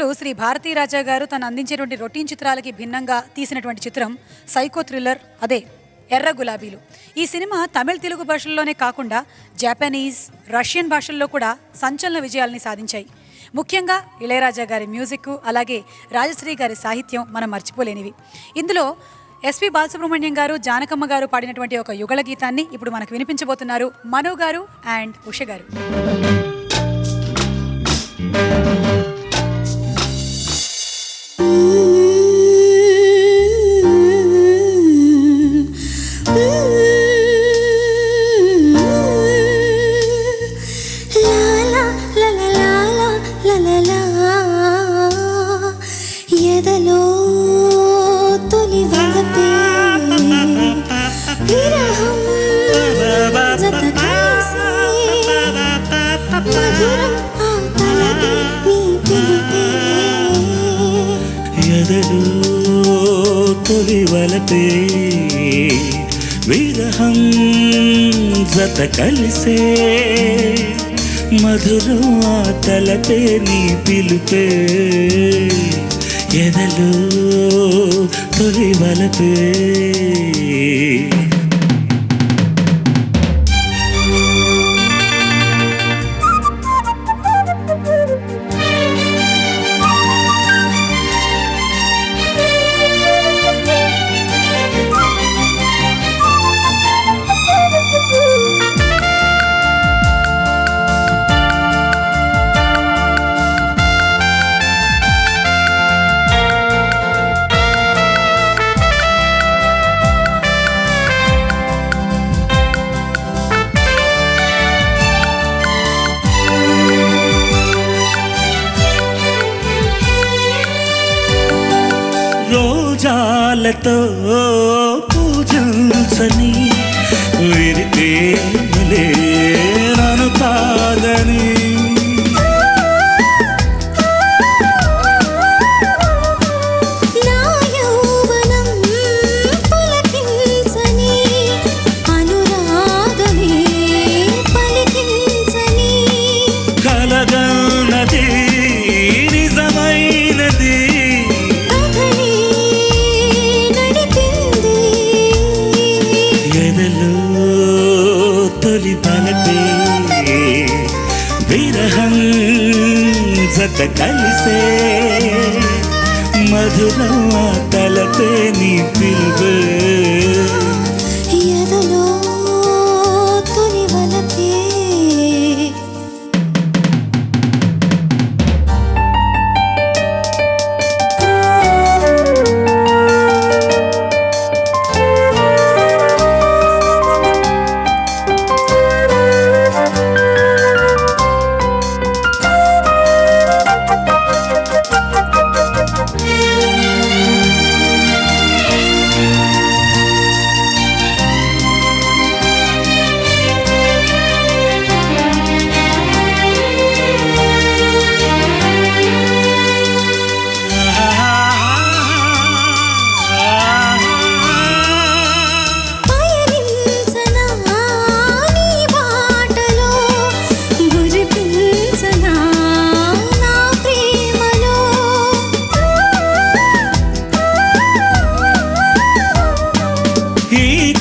దర్శకులు శ్రీ భారతీ రాజా గారు తను అందించేటువంటి రొటీన్ చిత్రాలకి భిన్నంగా తీసినటువంటి చిత్రం సైకో థ్రిల్లర్, అదే ఎర్ర గులాబీలు. ఈ సినిమా తమిళ, తెలుగు భాషల్లోనే కాకుండా జపానీస్, రష్యన్ భాషల్లో కూడా సంచలన విజయాల్ని సాధించాయి. ముఖ్యంగా ఇళయరాజా గారి మ్యూజిక్, అలాగే రాజశ్రీ గారి సాహిత్యం మనం మర్చిపోలేనివి. ఇందులో ఎస్పి బాలసుబ్రహ్మణ్యం గారు, జానకమ్మ గారు పాడినటువంటి ఒక యుగళ గీతాన్ని ఇప్పుడు మనకు వినిపించబోతున్నారు మనో గారు అండ్ ఉష గారు. తొలివలపే విరహం జత కలిసే మధురం ఆ తలపే నీ పిలుపే ఎదలో తొలివలపే. రోజాలతో పూజించని విరితే నన్ను తాగని కలగన్నది నిజమైనది తొలి బలపే విరహం జత కలిసే మధురం ఆ తలపే నీ పిలువే ఎదలో తొలి బలపే.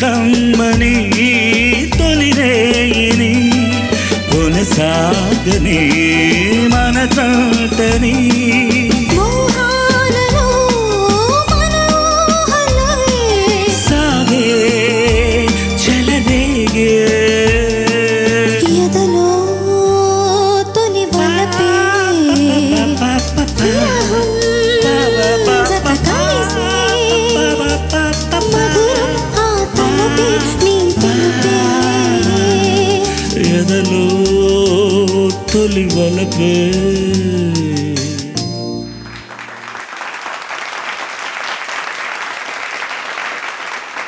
కమ్మని తొలిరేయిని కొనసాగని మన చంటని సాగే చలరేగే ఎదలో తొలి బలపే జత కలిసే మధురం ఎదలో తొలి వలపే.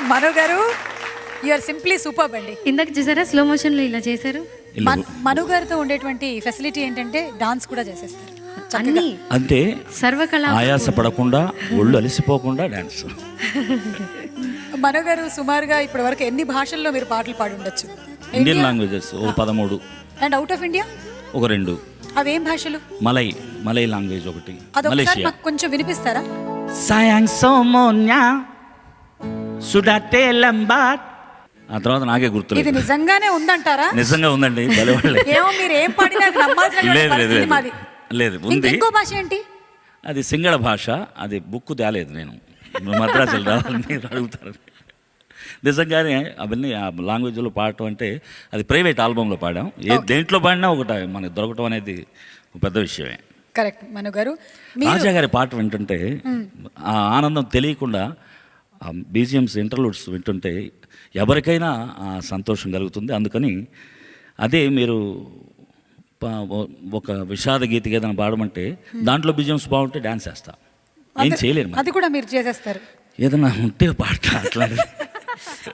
మనో గారు, యు ఆర్ సింప్లీ సూపర్బ్ అండి. ఇందాక చూసారా స్లో మోషన్ లో ఇలా చేశారు. మనో గారితో ఉండేటువంటి ఫెసిలిటీ ఏంటంటే డాన్స్ కూడా చేసేస్తారు అన్ని, అంటే సర్వకళ ఆయాస పడకుండా ఒళ్ళు అలసిపోకుండా డాన్స్. మనో గారు సుమారుగా ఇప్పటి వరకు ఎన్ని భాషల్లో మీరు పాటలు పాడి ఉండొచ్చు? Indian languages 13 and out of India ఒక 2. అవేం భాషలు? మలై లాంగ్వేజ్ ఒకటి, అదొకసారి మలేషియా. మాకు కొంచెం వినిపిస్తారా? సాయాంగ్ సోమోన్యా సుడాటే లంబాట్. ఆ తర్వాత నాకే ఇది గుర్తులేదు. నిజంగానే ఉందంటారా? నిజంగా ఉందండి, భలేవాళ్ళే. ఏమో మీరు ఏం పాడినా అది నమ్మాల్సిన లేదు లేదు పరిస్థితి మాది. లేదు ఉంది. ఇంకో భాష ఏంటి? అది సింగళ భాష. అది బుక్ తేలేదు నేను, మద్రాసులు రావాలి మీరు అడుగుతారు. నిజంగానే అవన్నీ ఆ లాంగ్వేజ్లో పాడటం అంటే అది ప్రైవేట్ ఆల్బంలో పాడాం. దేంట్లో పాడినా ఒకటి మనకి దొరకటం అనేది పెద్ద విషయమే. కరెక్ట్. మను గారు, రాజా గారి పాట వింటుంటే ఆ ఆనందం తెలియకుండా బీజిఎమ్స్ ఇంటర్లూడ్స్ వింటుంటే ఎవరికైనా ఆ సంతోషం కలుగుతుంది. అందుకని అదే మీరు ఒక విషాద గీతికి ఏదైనా పాడమంటే దాంట్లో బీజిఎమ్స్ బాగుంటే డ్యాన్స్ వేస్తా, ఏం చేయలేను. అది కూడా మీరు చేసేస్తారు. ఏదైనా ఉంటే పాడతా అట్లాంటిది.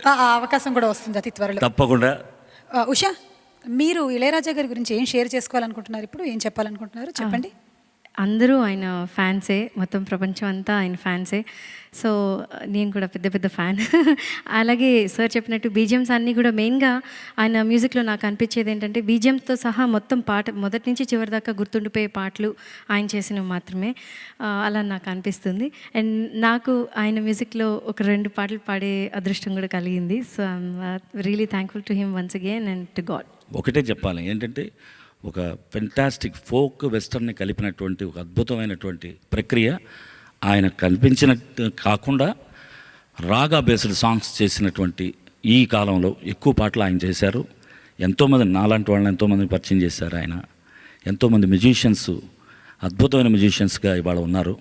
ఆ అవకాశం కూడా వస్తుంది అతి త్వరలో తప్పకుండా. ఉషా, మీరు ఇళయరాజా గారి గురించి ఏం షేర్ చేసుకోవాలనుకుంటున్నారు? ఇప్పుడు ఏం చెప్పాలనుకుంటున్నారు చెప్పండి. అందరూ ఆయన ఫ్యాన్సే, మొత్తం ప్రపంచం అంతా ఆయన ఫ్యాన్సే. సో నేను కూడా పెద్ద పెద్ద ఫ్యాన్. అలాగే సార్ చెప్పినట్టు బీజిఎమ్స్ అన్నీ కూడా మెయిన్గా ఆయన మ్యూజిక్లో నాకు అనిపించేది ఏంటంటే బీజిఎమ్స్తో సహా మొత్తం పాట మొదటి నుంచి చివరి దాకా గుర్తుండిపోయే పాటలు ఆయన చేసినవి మాత్రమే. అలా నాకు అనిపిస్తుంది. అండ్ నాకు ఆయన మ్యూజిక్లో ఒక 2 పాటలు పాడే అదృష్టం కూడా కలిగింది. So I'm really thankful to him once again and to God. ఒకటే చెప్పాలి ఏంటంటే ఒక ఫెంటాస్టిక్ ఫోక్ వెస్టర్న్ని కలిపినటువంటి ఒక అద్భుతమైనటువంటి ప్రక్రియ ఆయన కల్పించినట్టు కాకుండా రాగా బేస్డ్ సాంగ్స్ చేసినటువంటి ఈ కాలంలో ఎక్కువ పాటలు ఆయన చేశారు. ఎంతోమంది నాలాంటి వాళ్ళని ఎంతోమందిని పరిచయం చేశారు ఆయన. ఎంతోమంది మ్యూజిషియన్స్, అద్భుతమైన మ్యూజిషియన్స్గా ఇవాళ ఉన్నారు.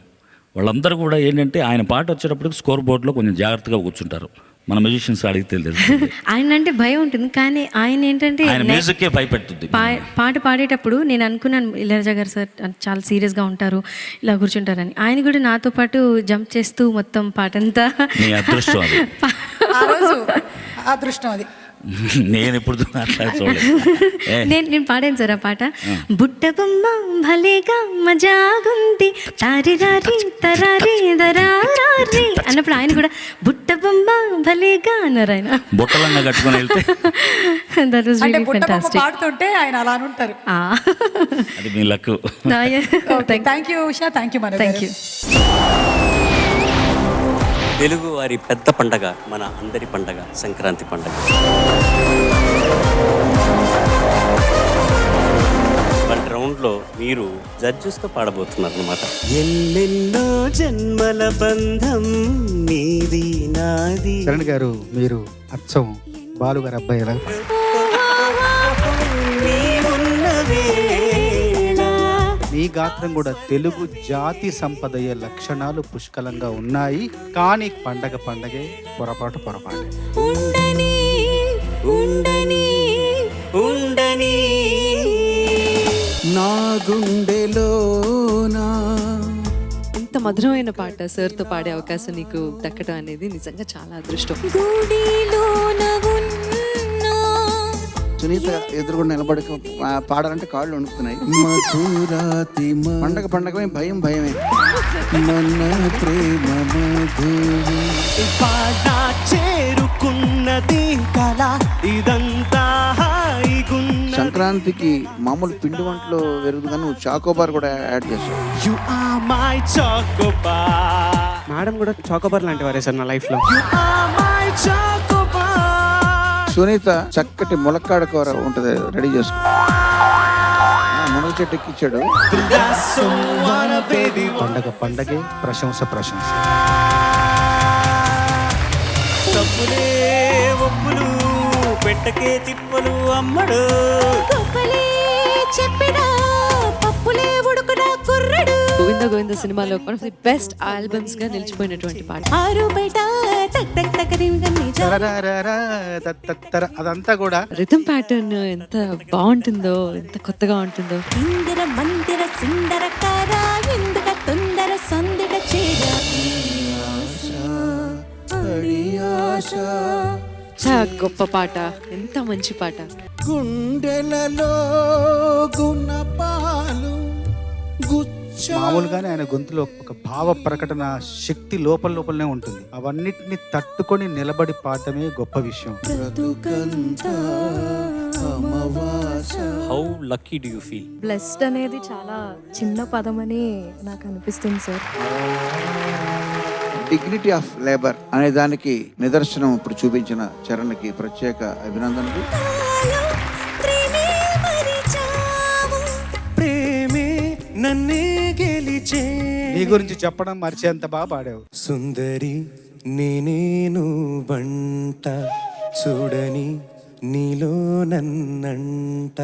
వాళ్ళందరూ కూడా ఏంటంటే ఆయన పాట వచ్చేటప్పటికి స్కోర్ బోర్డులో కొంచెం జాగ్రత్తగా కూర్చుంటారు. మన మ్యూజిషియన్స్ అడిగితే తెలుసు. ఆయన అంటే భయం ఉంటుంది, కానీ ఆయన ఏంటంటే ఆయన మ్యూజిక్కే భయపెట్టుద్ది. పాట పాడేటప్పుడు నేను అనుకున్నాను ఇళయరాజా గారు సార్ చాలా సీరియస్గా ఉంటారు, ఇలా కూర్చుంటారని. ఆయన కూడా నాతో పాటు జంప్ చేస్తూ మొత్తం పాటంతా. నీ అదృష్టం అది. ఆ రోజు అదృష్టం అది. నేను ఇప్పుడు చూడలేదు. నేను పాడాను సార్ ఆ పాట. బుట్ట బొమ్మ భలేగా మజాగుంది తారిరారి తరారి దరారి అన్నప్పుడు ఆయన కూడా బుట్ట బొమ్మ భలేగా అన్నారు. ఆయన బుట్టలంగా కట్టుకొని వెళ్తే దట్ వాస్ అంటే రియల్లీ బుట్ట బొమ్మ ఫెంటాస్టిక్. పాడుతుంటే ఆయన అలా ఉంటారు. అది మీ luck. Thank you Usha, thank you Manu. Thank you. Telugu వారి పెద్ద పండగ, మన అందరి పండగ సంక్రాంతి పండగ. వన్ రౌండ్లో మీరు జడ్జెస్తో పాడబోతున్నారు అన్నమాట. ఎన్నెన్నో జన్మల బంధం నీది నాది. చరణ్ గారు, మీరు అచ్చం బాలు గారు అబ్బాయి ఎలా? మీ గాత్రం కూడా తెలుగు జాతి సంపదయ్యే లక్షణాలు పుష్కలంగా ఉన్నాయి. కానీ పండగే పొరపాటు. ఉండని ఉండని ఉండని నా గుండెలోనా. ఇంత మధురమైన పాట సార్తో పాడే అవకాశం నీకు దక్కడం అనేది నిజంగా చాలా అదృష్టం. గుడిలోన ఉన్న సునీత ఎదురుగుండా నిలబడి పాడాలంటే కాళ్ళు వణుకుతున్నాయి. మధురాతి పండగ భయమే. మన ప్రేమ చేరుకున్నది కళ ఇదంతా. సంక్రాంతికి మామూలు పిండి వంటలు వెరుగుతుంది కానీ నువ్వు చాకోబార్ కూడా యాడ్ చేస్తావు. మేడం కూడా చాకోబార్ లాంటి వారే సార్ నా లైఫ్ లో. సునీత చక్కటి ములక్కాడ కూర ఉంటుంది, రెడీ చేసుకో. మునగ చెట్టు ఎక్కిచ్చాడు. పండగే ప్రశంస. తప్పులే ఒప్పులు పెట్టకే తిప్పలు అమ్మడు. గొప్పలే చెప్పినా పప్పులే ఉడుకుడా కుర్రడు. గోవింద సినిమాలో one of the best albums గా నిలిచిపోయినటువంటి పాట. ఆరు బయట టక్ టక్ టక్ అదంతా కూడా రిథమ్ ప్యాటర్న్ ఎంత బాగుంటుందో, ఎంత కొత్తగా ఉంటుందో. ఇందిర మందిర సుందరకార ఇందుక తొందర సందిట చేర చాలా గొప్ప పాట, ఎంత మంచి పాట. గుండెలలో గుణపాలు మామూలుగానే ఆయన గొంతులో ఒక భావ ప్రకటన శక్తి లోపలనే ఉంటుంది. అవన్నిటిని తట్టుకొని నిలబడి పాడటమే గొప్ప విషయం. బ్రతుకంతా how lucky do you feel? Blessed అనేది చాలా చిన్న పదం అని నాకు అనిపిస్తుంది సార్. డిగ్నిటీ ఆఫ్ లేబర్ అనే దానికి నిదర్శనం ఇప్పుడు చూపించిన చరణ్కి ప్రత్యేక అభినందనలు. ప్రేమే నన్నే గెలిచే నీ గురించి చెప్పడం మర్చేంత బాగా పాడావు. సుందరి నేనేను వంట చూడని నీలో నన్నంట.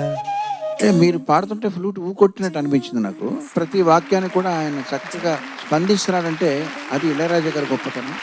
మీరు పాడుతుంటే ఫ్లూట్ ఊకొట్టినట్టు అనిపించింది నాకు. ప్రతి వాక్యాన్ని కూడా ఆయన చక్కగా స్పందిస్తున్నాడంటే అది ఇళయరాజా గారి గొప్పతనం.